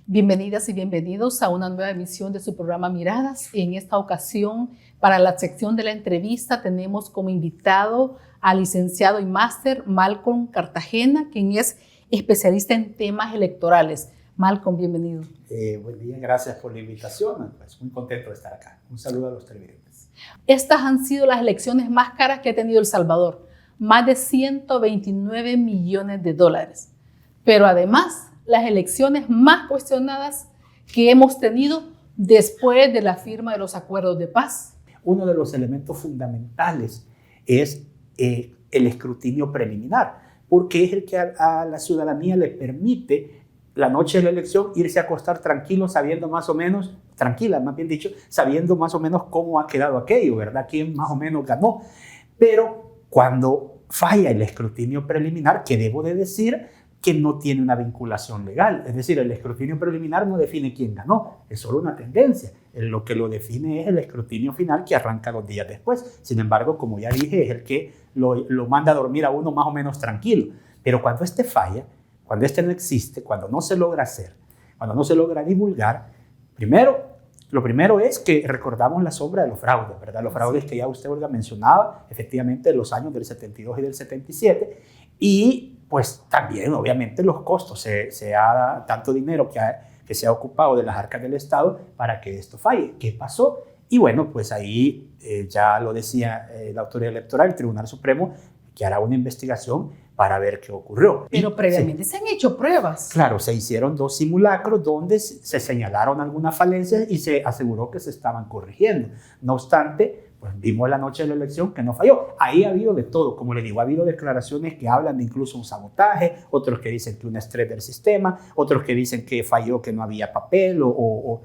Bienvenidas y bienvenidos a una nueva emisión de su programa Miradas. En esta ocasión, para la sección de la entrevista, tenemos como invitado al licenciado y máster Malcolm Cartagena, quien es especialista en temas electorales. Malcolm, bienvenido. Buen día, gracias por la invitación. Pues muy contento de estar acá. Un saludo a los televidentes. Estas han sido las elecciones más caras que ha tenido El Salvador, más de 129 millones de dólares. Pero además, las elecciones más cuestionadas que hemos tenido después de la firma de los acuerdos de paz. Uno de los elementos fundamentales es el escrutinio preliminar, porque es el que a la ciudadanía le permite la noche de la elección irse a acostar tranquilo, sabiendo más o menos, tranquila, más bien dicho, sabiendo más o menos cómo ha quedado aquello, ¿verdad? Quién más o menos ganó. Pero cuando falla el escrutinio preliminar, que debo de decir que no tiene una vinculación legal, es decir, el escrutinio preliminar no define quién ganó, es solo una tendencia. Lo que lo define es el escrutinio final que arranca 2 días después. Sin embargo, como ya dije, es el que lo manda a dormir a uno más o menos tranquilo. Pero cuando este falla, cuando este no existe, cuando no se logra hacer, cuando no se logra divulgar, lo primero es que recordamos la sombra de los fraudes, ¿verdad? Los fraudes que ya usted, Olga, mencionaba, efectivamente, en los años del 72 y del 77, y pues también, obviamente, los costos, se ha tanto dinero que se ha ocupado de las arcas del Estado para que esto falle. ¿Qué pasó? Y bueno, pues ahí ya lo decía la autoridad electoral, el Tribunal Supremo, que hará una investigación para ver qué ocurrió. Pero previamente se han hecho pruebas. Claro, se hicieron 2 simulacros donde se señalaron algunas falencias y se aseguró que se estaban corrigiendo. No obstante, pues vimos la noche de la elección que no falló. Ahí ha habido de todo, como le digo, ha habido declaraciones que hablan de incluso un sabotaje, otros que dicen que un estrés del sistema, otros que dicen que falló, que no había papel o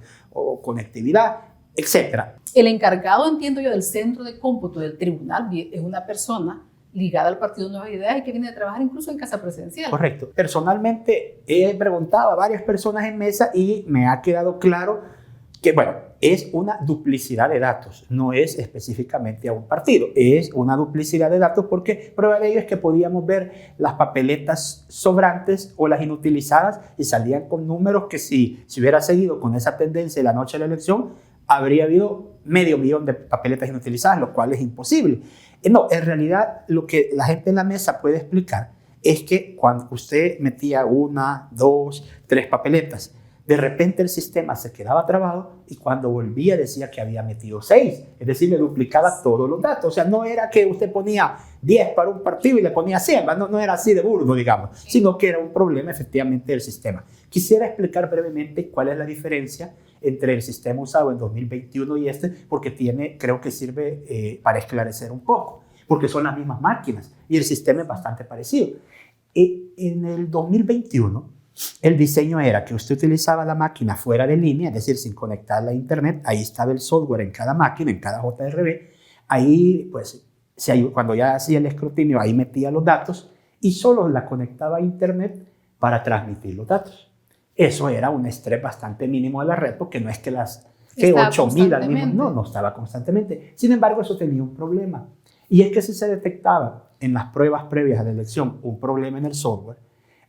conectividad, etcétera. El encargado, entiendo yo, del centro de cómputo del tribunal es una persona ligada al Partido Nuevas Ideas y que viene a trabajar incluso en Casa Presidencial. Correcto. Personalmente he preguntado a varias personas en mesa y me ha quedado claro que, bueno, es una duplicidad de datos, no es específicamente a un partido, es una duplicidad de datos porque prueba de ello es que podíamos ver las papeletas sobrantes o las inutilizadas y salían con números que si hubiera seguido con esa tendencia la noche de la elección, habría habido 500.000 de papeletas inutilizadas, lo cual es imposible. No, en realidad lo que la gente en la mesa puede explicar es que cuando usted metía 1, 2, 3 papeletas, de repente el sistema se quedaba trabado y cuando volvía decía que había metido 6, es decir, le duplicaba todos los datos. O sea, no era que usted ponía 10 para un partido y le ponía 100, no era así de burdo, digamos, sino que era un problema efectivamente del sistema. Quisiera explicar brevemente cuál es la diferencia entre el sistema usado en 2021 y porque creo que sirve para esclarecer un poco, porque son las mismas máquinas y el sistema es bastante parecido. En el 2021, el diseño era que usted utilizaba la máquina fuera de línea, es decir, sin conectarla a internet. Ahí estaba el software en cada máquina, en cada JRB. Ahí, pues, cuando ya hacía el escrutinio, ahí metía los datos y solo la conectaba a internet para transmitir los datos. Eso era un estrés bastante mínimo de la red, porque no es que 8.000 al mismo, no estaba constantemente. Sin embargo, eso tenía un problema. Y es que si se detectaba en las pruebas previas a la elección un problema en el software,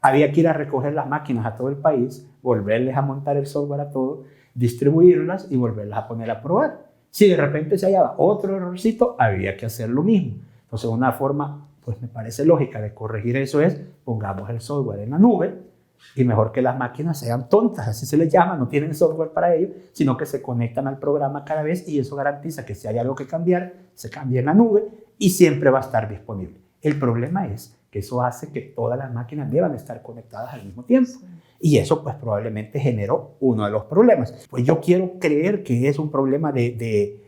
había que ir a recoger las máquinas a todo el país, volverles a montar el software a todos, distribuirlas y volverlas a poner a probar. Si de repente se hallaba otro errorcito, había que hacer lo mismo. Entonces, una forma, pues me parece lógica de corregir eso es, pongamos el software en la nube, y mejor que las máquinas sean tontas, así se les llama, no tienen software para ello, sino que se conectan al programa cada vez y eso garantiza que si hay algo que cambiar, se cambie en la nube y siempre va a estar disponible. El problema es que eso hace que todas las máquinas deban estar conectadas al mismo tiempo. Y eso pues probablemente generó uno de los problemas. Pues yo quiero creer que es un problema de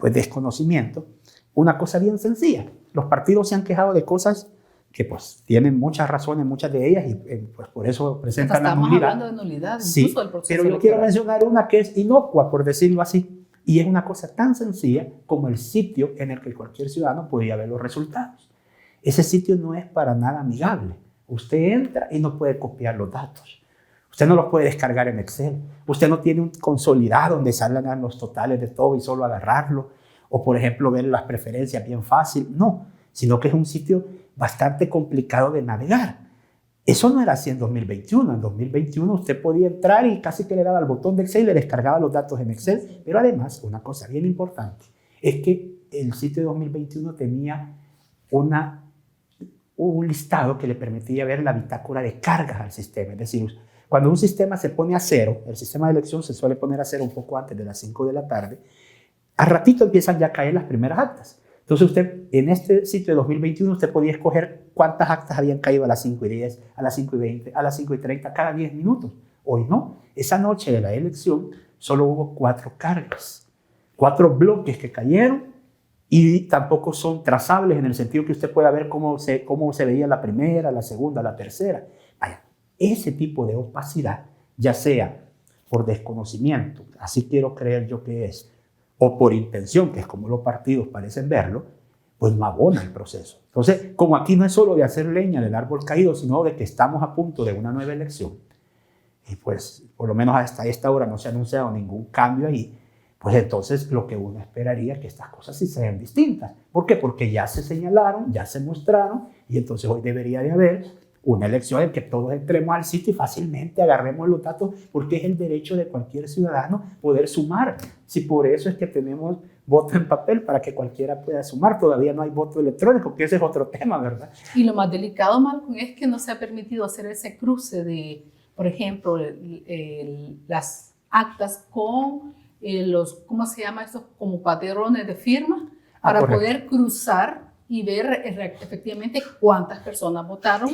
desconocimiento. Una cosa bien sencilla. Los partidos se han quejado de cosas que pues tienen muchas razones, muchas de ellas, y pues por eso presentan la nulidad. Estamos hablando de nulidad, sí, incluso del proceso pero yo electoral. quiero mencionar una que es inocua, por decirlo así, y es una cosa tan sencilla como el sitio en el que cualquier ciudadano podía ver los resultados. Ese sitio no es para nada amigable. Usted entra y no puede copiar los datos. Usted no los puede descargar en Excel. Usted no tiene un consolidado donde salgan los totales de todo y solo agarrarlo. O, por ejemplo, ver las preferencias bien fácil. No, sino que es un sitio bastante complicado de navegar. Eso no era así en 2021. En 2021 usted podía entrar y casi que le daba el botón de Excel y le descargaba los datos en Excel. Pero además, una cosa bien importante es que el sitio de 2021 tenía un listado que le permitía ver la bitácora de cargas al sistema. Es decir, cuando un sistema se pone a cero, el sistema de elección se suele poner a cero un poco antes de las 5 de la tarde, a ratito empiezan ya a caer las primeras actas. Entonces usted, en este sitio de 2021, usted podía escoger cuántas actas habían caído a las 5:10, a las 5:20, a las 5:30, cada 10 minutos. Hoy no. Esa noche de la elección solo hubo 4 cargas, 4 bloques que cayeron y tampoco son trazables en el sentido que usted pueda ver cómo se veía la primera, la segunda, la tercera. Vaya, ese tipo de opacidad, ya sea por desconocimiento, así quiero creer yo que es, o por intención, que es como los partidos parecen verlo, pues no abona el proceso. Entonces, como aquí no es solo de hacer leña del árbol caído, sino de que estamos a punto de una nueva elección, y pues por lo menos hasta esta hora no se ha anunciado ningún cambio ahí, pues entonces lo que uno esperaría es que estas cosas sí sean distintas. ¿Por qué? Porque ya se señalaron, ya se mostraron, y entonces hoy debería de haber una elección en que todos entremos al sitio y fácilmente agarremos los datos, porque es el derecho de cualquier ciudadano poder sumar. Si por eso es que tenemos voto en papel, para que cualquiera pueda sumar, todavía no hay voto electrónico, que ese es otro tema, ¿verdad? Y lo más delicado, Malcolm, es que no se ha permitido hacer ese cruce de, por ejemplo, las actas con los, ¿cómo se llama esto? Como patrones de firma, para poder cruzar y ver efectivamente cuántas personas votaron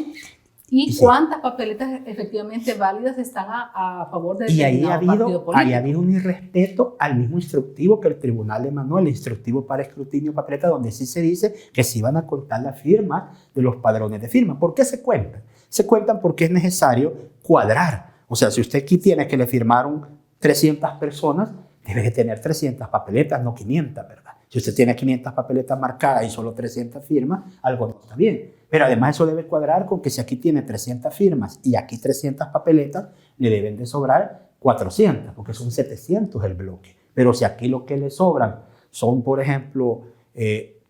y cuántas papeletas efectivamente válidas están a favor de determinado partido político. Y ha habido un irrespeto al mismo instructivo que el tribunal emanó, el instructivo para escrutinio papeleta, donde sí se dice que se iban a contar las firmas de los padrones de firma. ¿Por qué se cuentan? Se cuentan porque es necesario cuadrar. O sea, si usted aquí tiene que le firmaron 300 personas, debe de tener 300 papeletas, no 500, ¿verdad? Si usted tiene 500 papeletas marcadas y solo 300 firmas, algo no está bien. Pero además eso debe cuadrar con que si aquí tiene 300 firmas y aquí 300 papeletas, le deben de sobrar 400, porque son 700 el bloque. Pero si aquí lo que le sobran son, por ejemplo,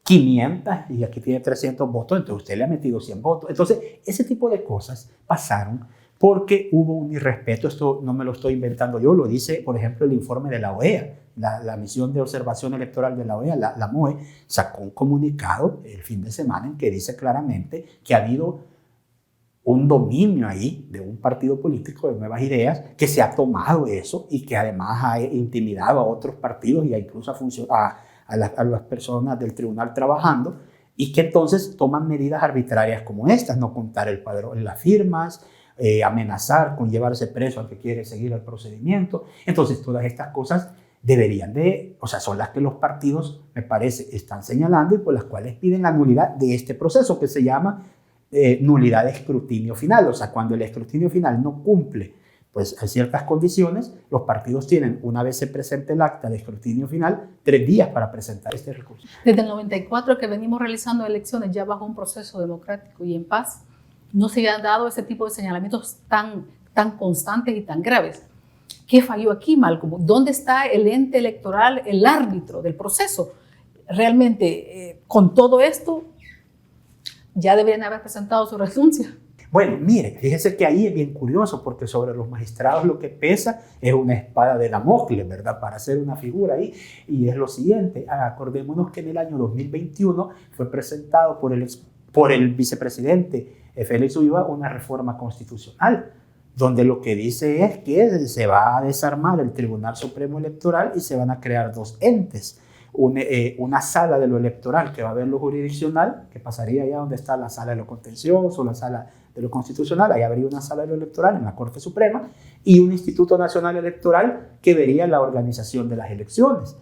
500 y aquí tiene 300 votos, entonces usted le ha metido 100 votos. Entonces, ese tipo de cosas pasaron porque hubo un irrespeto. Esto no me lo estoy inventando yo, lo dice, por ejemplo, el informe de la OEA. La misión de observación electoral de la OEA, la MOE, sacó un comunicado el fin de semana en que dice claramente que ha habido un dominio ahí de un partido político de Nuevas Ideas que se ha tomado eso y que además ha intimidado a otros partidos y incluso a las personas del tribunal trabajando, y que entonces toman medidas arbitrarias como estas, no contar el padrón, las firmas, amenazar con llevarse preso al que quiere seguir el procedimiento. Entonces todas estas cosas deberían son las que los partidos, me parece, están señalando y por las cuales piden la nulidad de este proceso que se llama nulidad de escrutinio final. O sea, cuando el escrutinio final no cumple pues ciertas condiciones, los partidos tienen, una vez se presente el acta de escrutinio final, 3 días para presentar este recurso. Desde el 94 que venimos realizando elecciones ya bajo un proceso democrático y en paz, no se han dado ese tipo de señalamientos tan constantes y tan graves. ¿Qué falló aquí, Malcolm? ¿Dónde está el ente electoral, el árbitro del proceso? Realmente, con todo esto, ya deberían haber presentado su renuncia. Bueno, mire, fíjese que ahí es bien curioso, porque sobre los magistrados lo que pesa es una espada de Damocles, ¿verdad? Para hacer una figura ahí. Y es lo siguiente, acordémonos que en el año 2021 fue presentado por el vicepresidente Félix Ulloa una reforma constitucional, donde lo que dice es que se va a desarmar el Tribunal Supremo Electoral y se van a crear 2 entes. Una sala de lo electoral que va a ver lo jurisdiccional, que pasaría allá donde está la sala de lo contencioso, la sala de lo constitucional, ahí habría una sala de lo electoral en la Corte Suprema, y un Instituto Nacional Electoral que vería la organización de las elecciones.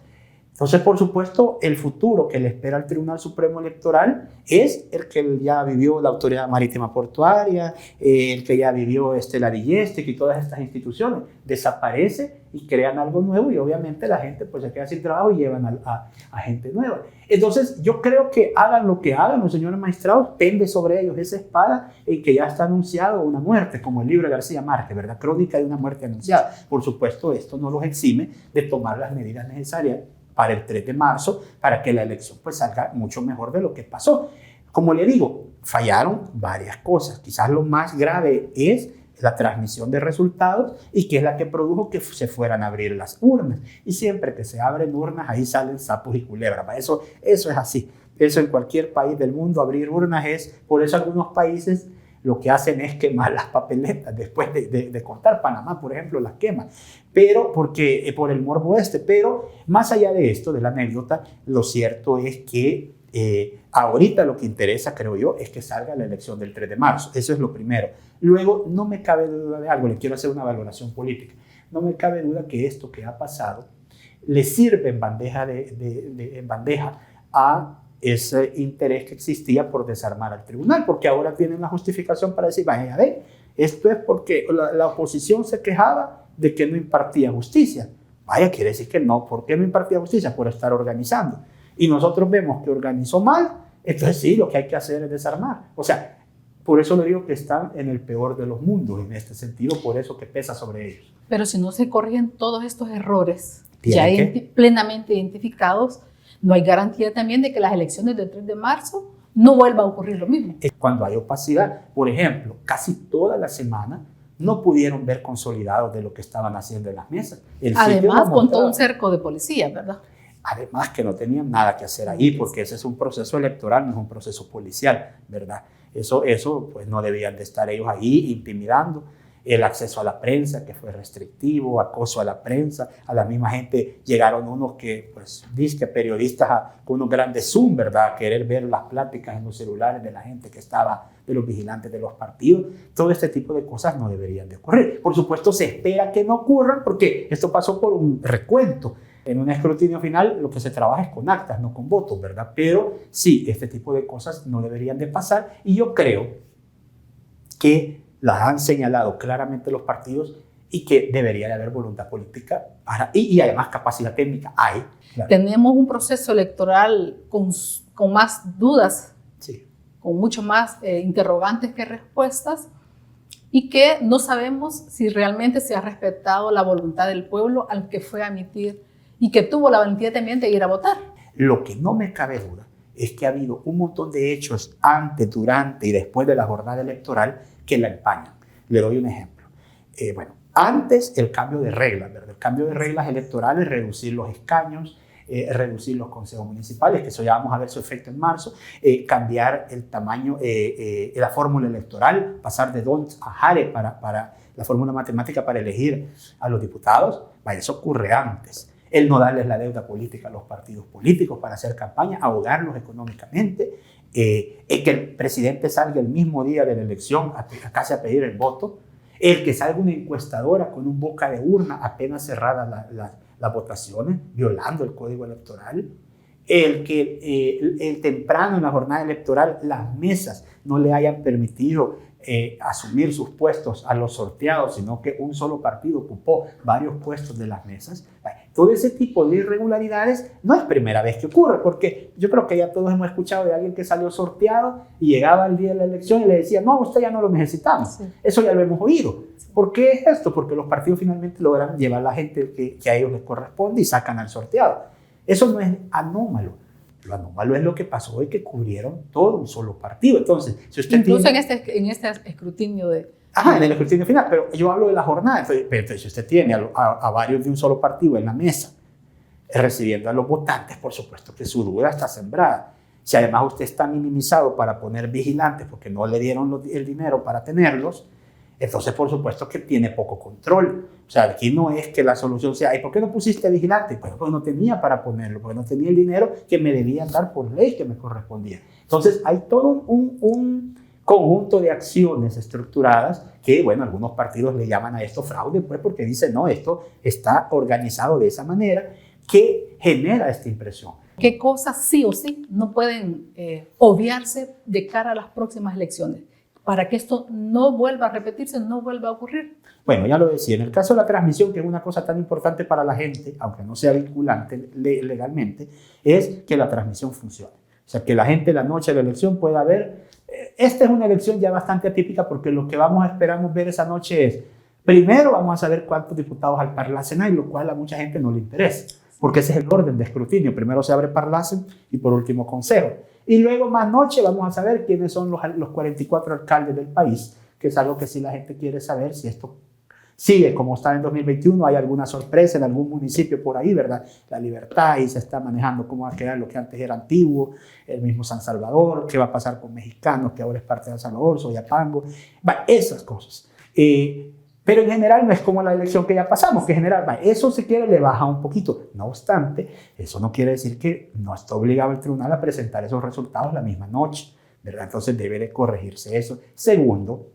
Entonces, por supuesto, el futuro que le espera al Tribunal Supremo Electoral es el que ya vivió la Autoridad Marítima Portuaria, el que ya vivió la DIGESTEC y todas estas instituciones. Desaparece y crean algo nuevo y obviamente la gente pues se queda sin trabajo y llevan a gente nueva. Entonces, yo creo que hagan lo que hagan los señores magistrados, pende sobre ellos esa espada en que ya está anunciado una muerte, como el libro de García Márquez, ¿verdad? Crónica de una muerte anunciada. Por supuesto, esto no los exime de tomar las medidas necesarias para el 3 de marzo, para que la elección pues salga mucho mejor de lo que pasó. Como le digo, fallaron varias cosas. Quizás lo más grave es la transmisión de resultados y que es la que produjo que se fueran a abrir las urnas. Y siempre que se abren urnas, ahí salen sapos y culebras. Eso es así. Eso en cualquier país del mundo, abrir urnas es, por eso algunos países lo que hacen es quemar las papeletas después de contar. Panamá, por ejemplo, las quema, pero porque por el morbo pero más allá de esto, de la anécdota, lo cierto es que ahorita lo que interesa, creo yo, es que salga la elección del 3 de marzo. Eso es lo primero. Luego, no me cabe duda de algo, le quiero hacer una valoración política. No me cabe duda que esto que ha pasado le sirve en bandeja, en bandeja a ese interés que existía por desarmar al tribunal, porque ahora tienen la justificación para decir, vaya a ver, esto es porque la oposición se quejaba de que no impartía justicia. Vaya, quiere decir que no. ¿Por qué no impartía justicia? Por estar organizando. Y nosotros vemos que organizó mal, entonces sí, lo que hay que hacer es desarmar. O sea, por eso le digo que están en el peor de los mundos en este sentido, por eso que pesa sobre ellos. Pero si no se corrigen todos estos errores ya plenamente identificados, no hay garantía también de que las elecciones del 3 de marzo no vuelva a ocurrir lo mismo. Cuando hay opacidad, por ejemplo, casi toda la semana no pudieron ver consolidados de lo que estaban haciendo en las mesas. Además, con todo un cerco de policía, ¿verdad? Además que no tenían nada que hacer ahí, porque ese es un proceso electoral, no es un proceso policial, ¿verdad? Eso pues no debían de estar ellos ahí intimidando. El acceso a la prensa, que fue restrictivo, acoso a la prensa, a la misma gente. Llegaron unos que, pues, disque periodistas con unos grandes Zoom, ¿verdad? A querer ver las pláticas en los celulares de la gente que estaba, de los vigilantes de los partidos. Todo este tipo de cosas no deberían de ocurrir. Por supuesto, se espera que no ocurran, porque esto pasó por un recuento. En un escrutinio final lo que se trabaja es con actas, no con votos, ¿verdad? Pero sí, este tipo de cosas no deberían de pasar, y yo creo que las han señalado claramente los partidos y que debería de haber voluntad política y además capacidad técnica hay. Claro. Tenemos un proceso electoral con más dudas, sí, con mucho más interrogantes que respuestas, y que no sabemos si realmente se ha respetado la voluntad del pueblo al que fue a emitir y que tuvo la valentía también de ir a votar. Lo que no me cabe duda es que ha habido un montón de hechos antes, durante y después de la jornada electoral que la empañan. Le doy un ejemplo. Bueno, antes el cambio de reglas, ¿verdad? El cambio de reglas electorales, reducir los escaños, reducir los consejos municipales, que eso ya vamos a ver su efecto en marzo, cambiar el tamaño, la fórmula electoral, pasar de DONTS a JARE para la fórmula matemática para elegir a los diputados. Vaya, eso ocurre antes. El no darles la deuda política a los partidos políticos para hacer campaña, ahogarlos económicamente, que el presidente salga el mismo día de la elección casi a pedir el voto, el que salga una encuestadora con un boca de urna apenas cerradas las votaciones, violando el código electoral, el que el temprano en la jornada electoral las mesas no le hayan permitido asumir sus puestos a los sorteados, sino que un solo partido ocupó varios puestos de las mesas. Todo ese tipo de irregularidades no es primera vez que ocurre, porque yo creo que ya todos hemos escuchado de alguien que salió sorteado y llegaba el día de la elección y le decía, no, usted ya no lo necesitamos. Sí. Eso ya lo hemos oído. Sí. ¿Por qué es esto? Porque los partidos finalmente logran llevar a la gente que a ellos les corresponde y sacan al sorteado. Eso no es anómalo. Lo anómalo es lo que pasó hoy, que cubrieron todo un solo partido. Entonces, si usted incluso tiene... en este escrutinio de... Ajá, en el escrutinio final, pero yo hablo de la jornada. Entonces, si usted tiene a varios de un solo partido en la mesa, recibiendo a los votantes, por supuesto que su duda está sembrada. Si además usted está minimizado para poner vigilantes porque no le dieron el dinero para tenerlos, entonces por supuesto que tiene poco control. O sea, aquí no es que la solución sea, ¿y por qué no pusiste vigilante? Pues porque no tenía para ponerlo, porque no tenía el dinero que me debían dar por ley que me correspondía. Entonces hay todo un conjunto de acciones estructuradas que, bueno, algunos partidos le llaman a esto fraude, pues porque dicen, no, esto está organizado de esa manera que genera esta impresión. ¿Qué cosas sí o sí no pueden obviarse de cara a las próximas elecciones para que esto no vuelva a repetirse, no vuelva a ocurrir? Bueno, ya lo decía, en el caso de la transmisión, que es una cosa tan importante para la gente, aunque no sea vinculante legalmente, es que la transmisión funcione. O sea, que la gente la noche de la elección pueda ver. Esta es una elección ya bastante atípica porque lo que esperamos ver esa noche es, primero vamos a saber cuántos diputados al Parlacena, y lo cual a mucha gente no le interesa. porque ese es el orden de escrutinio. Primero se abre Parlacen y por último Consejo. Y luego más noche vamos a saber quiénes son los 44 alcaldes del país, que es algo que sí la gente quiere saber, si esto sigue como está en 2021, hay alguna sorpresa en algún municipio por ahí, ¿verdad? La Libertad, ahí se está manejando cómo va a quedar lo que antes era antiguo, el mismo San Salvador, qué va a pasar con Mexicanos, que ahora es parte de El Salvador, Soyapango, esas cosas. Pero en general no es como la elección que ya pasamos, que en general, eso si quiere le baja un poquito. No obstante, eso no quiere decir que no está obligado el tribunal a presentar esos resultados la misma noche, ¿verdad? Entonces debe de corregirse eso. Segundo,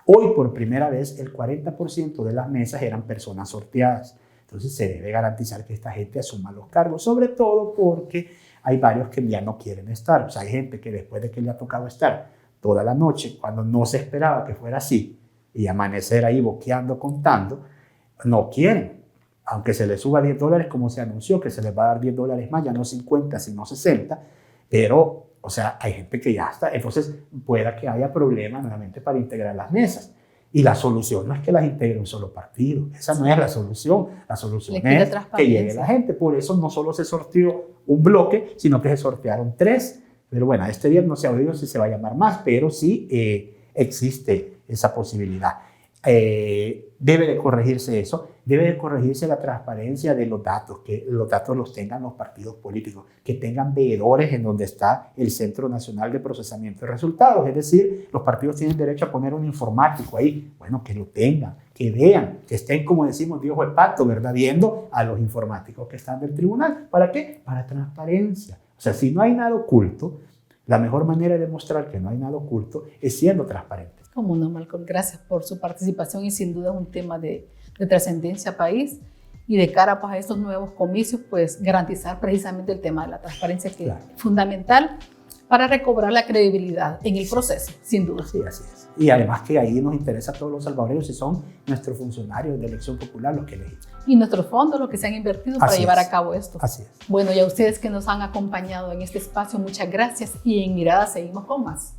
hoy por primera vez el 40% de las mesas eran personas sorteadas. Entonces se debe garantizar que esta gente asuma los cargos, sobre todo porque hay varios que ya no quieren estar. O sea, hay gente que después de que le ha tocado estar toda la noche, cuando no se esperaba que fuera así, y amanecer ahí boqueando, contando, no quieren. Aunque se les suba $10, como se anunció, que se les va a dar $10 más, ya no 50, sino 60, pero, o sea, hay gente que ya está. Entonces, pueda que haya problemas nuevamente para integrar las mesas. Y la solución no es que las integre un solo partido. Esa no es la solución. La solución es que llegue la gente. Por eso no solo se sorteó un bloque, sino que se sortearon 3. Pero bueno, este día no se ha oído si se va a llamar más, pero sí existe esa posibilidad. Debe de corregirse eso, debe de corregirse la transparencia de los datos, que los datos los tengan los partidos políticos, que tengan veedores en donde está el Centro Nacional de Procesamiento de Resultados, es decir, los partidos tienen derecho a poner un informático ahí, bueno, que lo tengan, que vean, que estén, como decimos, de ojo de pato, ¿verdad?, viendo a los informáticos que están del tribunal. ¿Para qué? Para transparencia. O sea, si no hay nada oculto, la mejor manera de demostrar que no hay nada oculto es siendo transparente. Como no, Malcolm, gracias por su participación y sin duda es un tema de trascendencia país y de cara pues, a estos nuevos comicios, pues garantizar precisamente el tema de la transparencia que es fundamental para recobrar la credibilidad en el proceso, sin duda. Sí, así es. Y además que ahí nos interesa a todos los salvadoreños y son nuestros funcionarios de elección popular los que elegimos. Y nuestros fondos, los que se han invertido para llevar a cabo esto. Así es. Bueno, y a ustedes que nos han acompañado en este espacio, muchas gracias y en Mirada seguimos con más.